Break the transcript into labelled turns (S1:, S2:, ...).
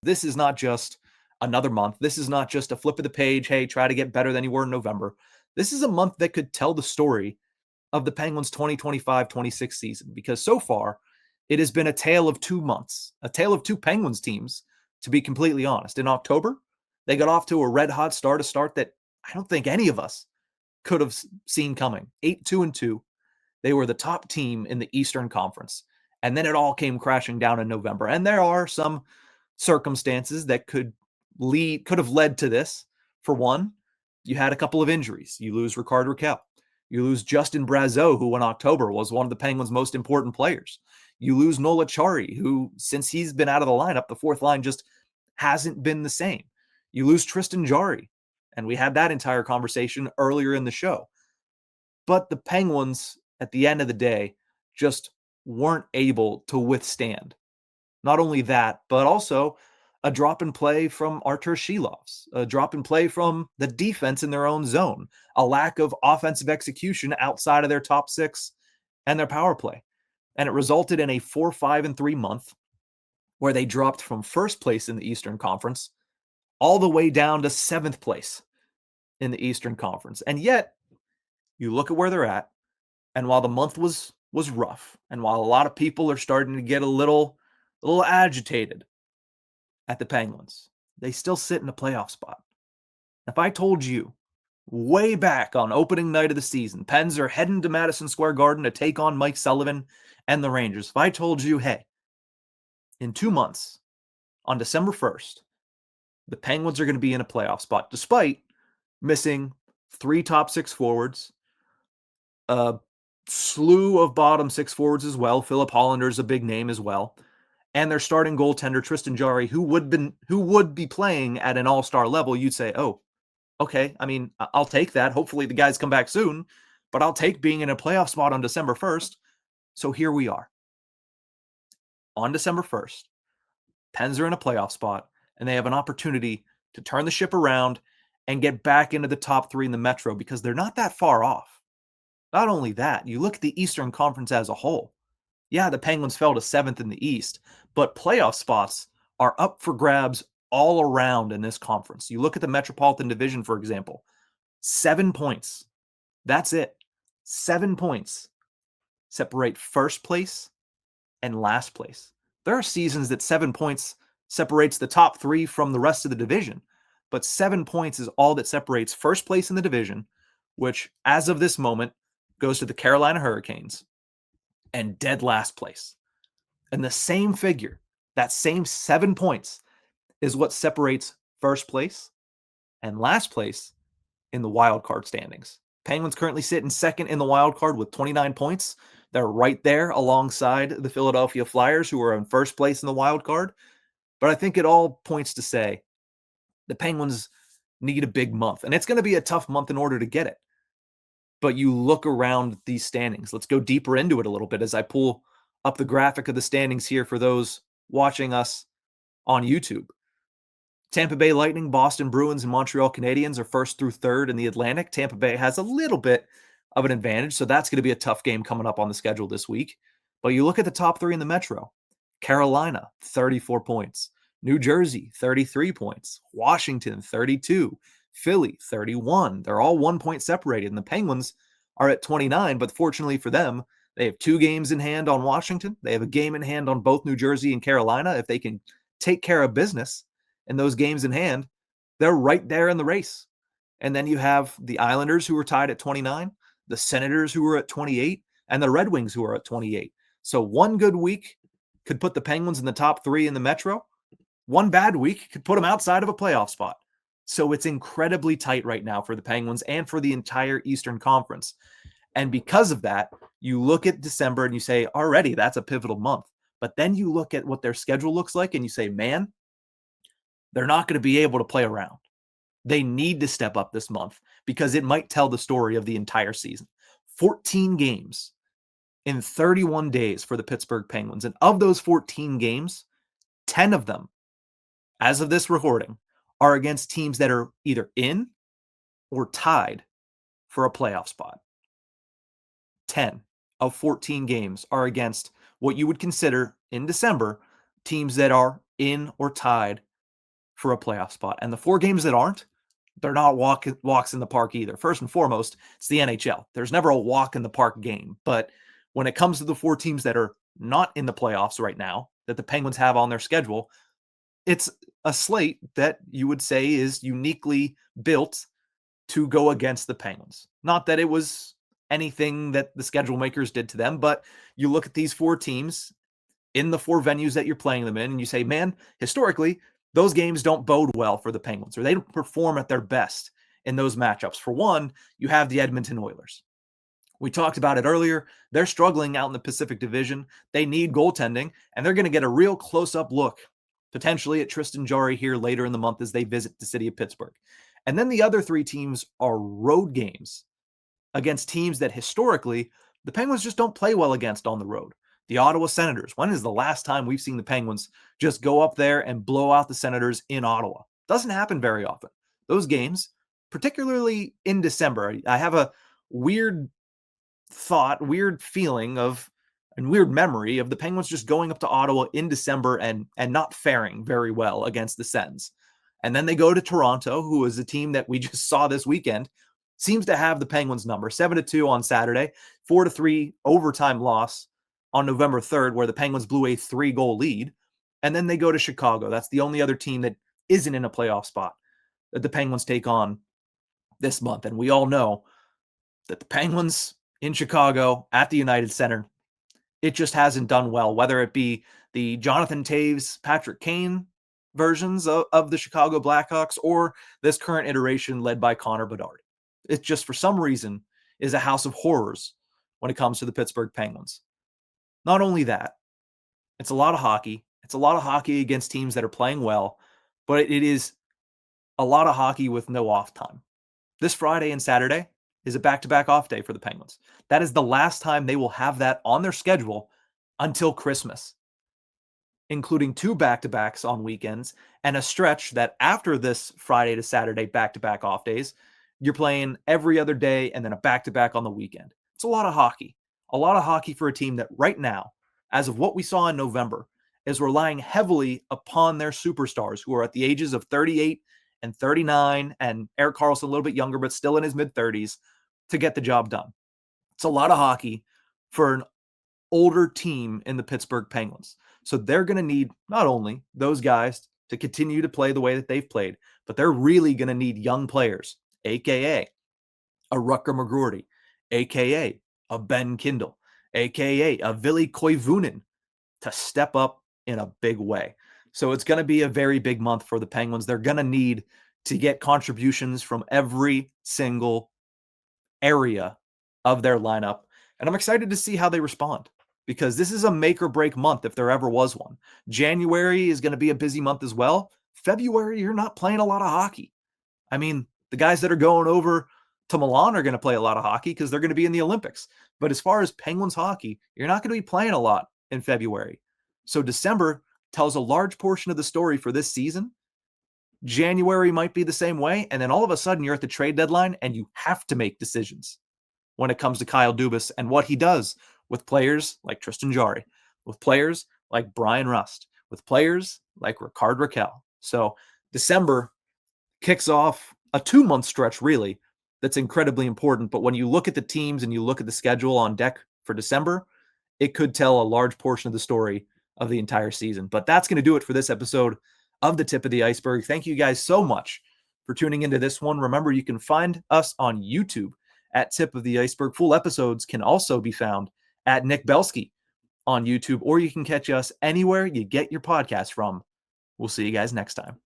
S1: This is not just another month. This is not just a flip of the page. Hey, try to get better than you were in November. This is a month that could tell the story of the Penguins' 2025-26 season, because so far it has been a tale of 2 months, a tale of two Penguins teams, to be completely honest. In October, they got off to a red-hot start, a start that I don't think any of us could have seen coming. 8-2-2. They were the top team in the Eastern Conference. And then it all came crashing down in November. And there are some circumstances that could have led to this. For one, you had a couple of injuries. You lose Ricard Raquel. You lose Justin Brazeau, who in October was one of the Penguins' most important players. You lose Nola Chari, who, since he's been out of the lineup, the fourth line just hasn't been the same. You lose Tristan Jarry, and we had that entire conversation earlier in the show. But the Penguins, at the end of the day, just weren't able to withstand. Not only that, but also a drop in play from Artur Shilovs, a drop in play from the defense in their own zone, a lack of offensive execution outside of their top six and their power play. And it resulted in a 4-5-3 month where they dropped from first place in the Eastern Conference all the way down to seventh place in the Eastern Conference. And yet, you look at where they're at, and while the month was rough, and while a lot of people are starting to get a little agitated at the Penguins, they still sit in a playoff spot. If I told you way back on opening night of the season, Pens are heading to Madison Square Garden to take on Mike Sullivan and the Rangers, if I told you, hey, in 2 months, on December 1st, the Penguins are going to be in a playoff spot, despite missing 3 top 6 forwards, a slew of bottom 6 forwards as well. Philip Hollander's a big name as well. And their starting goaltender, Tristan Jarry, who would be playing at an all-star level, you'd say, oh, okay, I mean, I'll take that. Hopefully the guys come back soon, but I'll take being in a playoff spot on December 1st. So here we are. On December 1st, Pens are in a playoff spot, and they have an opportunity to turn the ship around and get back into the top 3 in the Metro, because they're not that far off. Not only that, you look at the Eastern Conference as a whole. Yeah, the Penguins fell to 7th in the East, but playoff spots are up for grabs all around in this conference. You look at the Metropolitan Division, for example, 7 points. That's it. 7 points separate first place and last place. There are seasons that 7 points separates the top 3 from the rest of the division, but 7 points is all that separates first place in the division, which, as of this moment, goes to the Carolina Hurricanes, and dead last place. And the same figure, that same 7 points, is what separates first place and last place in the wild card standings. Penguins currently sit in second in the wild card with 29 points. They're right there alongside the Philadelphia Flyers, who are in first place in the wild card. But I think it all points to say the Penguins need a big month, and it's going to be a tough month in order to get it. But you look around these standings. Let's go deeper into it a little bit as I pull up the graphic of the standings here for those watching us on YouTube. Tampa Bay Lightning, Boston Bruins, and Montreal Canadiens are first through third in the Atlantic. Tampa Bay has a little bit of an advantage, so that's going to be a tough game coming up on the schedule this week. But you look at the top 3 in the Metro. Carolina, 34 points. New Jersey, 33 points. Washington, 32. Philly, 31. They're all 1 point separated, and the Penguins are at 29, but fortunately for them, they have 2 games in hand on Washington. They have a game in hand on both New Jersey and Carolina. If they can take care of business in those games in hand, they're right there in the race. And then you have the Islanders, who are tied at 29, the Senators, who are at 28, and the Red Wings, who are at 28. So one good week could put the Penguins in the top 3 in the Metro. One bad week could put them outside of a playoff spot. So it's incredibly tight right now for the Penguins and for the entire Eastern Conference. And because of that, you look at December and you say, already, that's a pivotal month. But then you look at what their schedule looks like and you say, man, they're not going to be able to play around. They need to step up this month because it might tell the story of the entire season. 14 games in 31 days for the Pittsburgh Penguins. And of those 14 games, 10 of them, as of this recording, are against teams that are either in or tied for a playoff spot. 10 of 14 games are against what you would consider in December teams that are in or tied for a playoff spot. And the 4 games that aren't, they're not walks in the park either. First and foremost, it's the NHL. There's never a walk in the park game. But when it comes to the 4 teams that are not in the playoffs right now, that the Penguins have on their schedule, it's a slate that you would say is uniquely built to go against the Penguins. Not that it was anything that the schedule makers did to them, but you look at these 4 teams in the 4 venues that you're playing them in, and you say, man, historically, those games don't bode well for the Penguins, or they don't perform at their best in those matchups. For one, you have the Edmonton Oilers. We talked about it earlier. They're struggling out in the Pacific Division. They need goaltending, and they're going to get a real close-up look, potentially at Tristan Jarry here later in the month as they visit the city of Pittsburgh. And then the other 3 teams are road games against teams that historically the Penguins just don't play well against on the road. The Ottawa Senators. When is the last time we've seen the Penguins just go up there and blow out the Senators in Ottawa? Doesn't happen very often. Those games, particularly in December, I have a weird thought, weird feeling of, and weird memory of the Penguins just going up to Ottawa in December and not faring very well against the Sens. And then they go to Toronto, who is a team that we just saw this weekend, seems to have the Penguins number. 7-2 on Saturday, 4-3 overtime loss on November 3rd, where the Penguins blew a 3-goal lead. And then they go to Chicago. That's the only other team that isn't in a playoff spot that the Penguins take on this month. And we all know that the Penguins in Chicago at the United Center, it just hasn't done well, whether it be the Jonathan Toews, Patrick Kane versions of the Chicago Blackhawks or this current iteration led by Connor Bedard. It just, for some reason, is a house of horrors when it comes to the Pittsburgh Penguins. Not only that, it's a lot of hockey. It's a lot of hockey against teams that are playing well, but it is a lot of hockey with no off time. This Friday and Saturday is a back-to-back off day for the Penguins. That is the last time they will have that on their schedule until Christmas, including 2 back-to-backs on weekends and a stretch that after this Friday to Saturday back-to-back off days, you're playing every other day and then a back-to-back on the weekend. It's a lot of hockey. A lot of hockey for a team that right now, as of what we saw in November, is relying heavily upon their superstars who are at the ages of 38 and 39, and Erik Karlsson a little bit younger, but still in his mid-30s, to get the job done. It's a lot of hockey for an older team in the Pittsburgh Penguins. So they're going to need not only those guys to continue to play the way that they've played, but they're really going to need young players, a.k.a. a Rutger McGroarty, a.k.a. a Ben Kindle, a.k.a. a Ville Koivunen, to step up in a big way. So it's going to be a very big month for the Penguins. They're going to need to get contributions from every single area of their lineup. And I'm excited to see how they respond, because this is a make or break month if there ever was one. January is going to be a busy month as well. February, you're not playing a lot of hockey. I mean, the guys that are going over to Milan are going to play a lot of hockey because they're going to be in the Olympics. But as far as Penguins hockey, you're not going to be playing a lot in February. So December tells a large portion of the story for this season. January might be the same way. And then all of a sudden you're at the trade deadline and you have to make decisions when it comes to Kyle Dubas and what he does with players like Tristan Jarry, with players like Brian Rust, with players like Rickard Rakell. So December kicks off a 2-month stretch, really, that's incredibly important. But when you look at the teams and you look at the schedule on deck for December, it could tell a large portion of the story of the entire season. But that's going to do it for this episode of the Tip of the Ice-Burgh. Thank you guys so much for tuning into this one. Remember, you can find us on YouTube at Tip of the Ice-Burgh. Full episodes can also be found at Nick Belsky on YouTube, or you can catch us anywhere you get your podcast from. We'll see you guys next time.